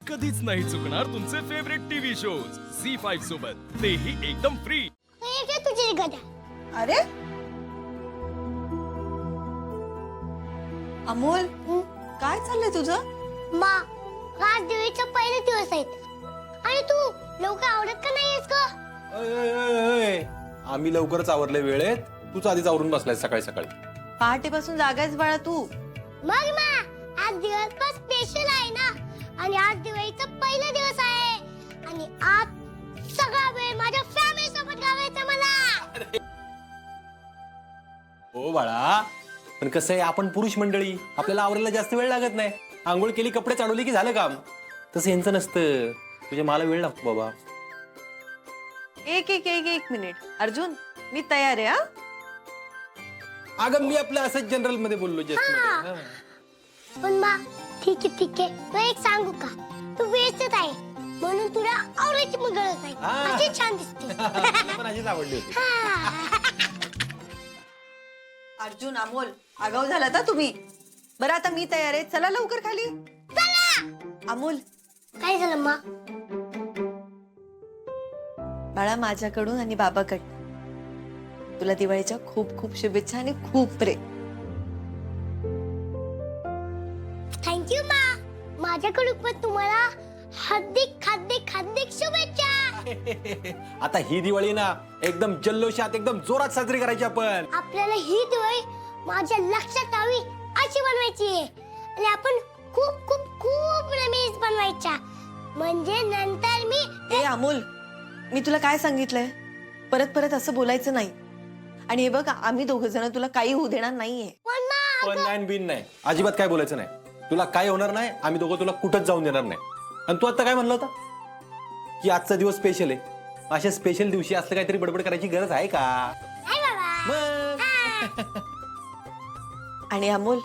कधीच नाही चुकणार तुमचे फेवरेट टीव्ही शोज झी5 सोबत, तेही एकदम फ्री. हे घे तुझी गदा. अरे अमोल, काय चाललंय तुझं? मा, आज दिवाळीचा पहिला दिवस आहेत आणि तू लवकर आवडत का नाहीयेस का? आम्ही लवकरच आवरले वेळेत. तूच आधीच आवरून बसलाय सकाळी सकाळी. पहाटेपासून जागायच बाळा तू. मग मा, आज दिवस पण स्पेशल आहे ना आणि आज दिवाळीचा पहिला दिवस आहे आणि आज सगळा वेळ माझ्या फॅमिली सोबत घालवायचा मला. हो बाळा, पण कसं आहे, आपण पुरुष मंडळी, आपल्याला आवरायला जास्त वेळ लागत नाही. आंघोळ केली, कपडे चढवले की झालं काम. तसं यांचं नसतं. तुझ्या मला वेळ लागतो बाबा. एक मिनिट अर्जुन, मी तयार आहे. अगं मी आपलं असंच जनरल मध्ये बोललो जस्ट. पण मा, ठीक आहे तू एक सांगू का, तू व्यवस्थित आहे म्हणून तुला आवडायची मग गरज आहे. अशी छान दिसते. पण अशीच आवडली होती. अर्जुन, अमोल, आगाऊ झाला का तुम्ही? बरं आता मी तयार आहे, चला लवकर खाली. चला. अमोल, काय झालं मा? बाळा, माझ्याकडून आणि बाबाकडून तुला दिवाळीच्या खूप खूप शुभेच्छा आणि खूप प्रेम. थँक्यू मा. माझ्याकडून पण तुम्हाला हार्दिक शुभेच्छा. आता ही दिवाळी ना एकदम जल्लोषात, एकदम जोरात साजरी करायची आपण. आपल्याला ही दिवाळी माझ्या लक्षात यावी अशी बनवायची आहे आणि आपण खूप खूप खूप रमेश बनवायच्या, म्हणजे नंतर मी ए अमोल, मी तुला काय सांगितलंय? परत परत असं बोलायचं नाही. आणि हे बघ, आम्ही दोघ जण तुला काही होऊ देणार नाहीये. पण नाही बिन नाही, अजिबात काय बोलायचं नाही. तुला काय होणार नाही, आम्ही दोघं तुला कुठंच जाऊन देणार नाही. आणि तू आता काय म्हणलं होता की आजचा दिवस स्पेशल आहे. अशा स्पेशल दिवशी असलं काहीतरी बडबड करायची गरज आहे का? मग आणि अमोल,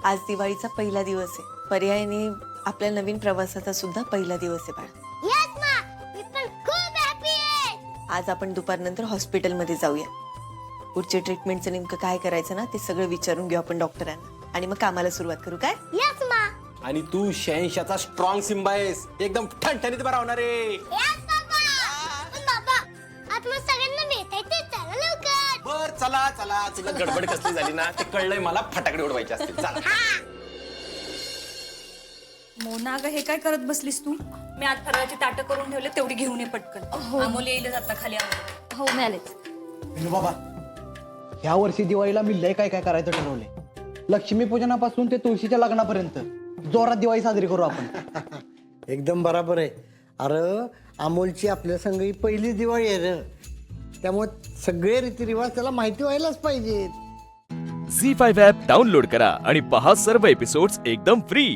आज दिवाळीचा पहिला दिवस आहे. पर्यायाने आपल्या नवीन प्रवासाचा सुद्धा पहिला दिवस आहे बाळा. यस मा, मी पण खूप हॅपी आहे. आज आपण दुपारनंतर हॉस्पिटलमध्ये जाऊया. पुढच्या ट्रीटमेंटचं नेमकं काय करायचं ना, ते सगळं विचारून घेऊ आपण डॉक्टरांना आणि मग कामाला सुरुवात करू. काय? यस मा. आणि तू 86चा स्ट्रॉंग सिम्बा आहेस, एकदम ठणठणीत बरा होणार आहे. यस बाबा. पण बाबा, आज मग सगळ्यांना भेटायचे, चला लवकर. बर चला चला, तुला गडबड कसली झाली ना ते कळलंय मला. फटाकडे उडवायचे असतील. चला. मोना, अगं हे काय करत बसलीस तू? मी आज फराळाची ताटं करून ठेवले, तेवढी घेऊन ये पटकन. अमोल येईलच आता खाली. हो मिळालेच. बाबा, ह्या वर्षी दिवाळीला मी लय काय काय करायचं ठरवले. लक्ष्मीपूजनापासून ते तुळशीच्या लग्नापर्यंत जोरात दिवाळी साजरी करू आपण. एकदम बराबर आहे. अरे अमोलची आपल्या संग ही पहिली दिवाळी आहे रे, त्यामुळे सगळे रीतिरिवाज त्याला माहिती व्हायलाच पाहिजेत. झी5 ॲप डाउनलोड करा आणि पहा सर्व एपिसोड्स एकदम फ्री.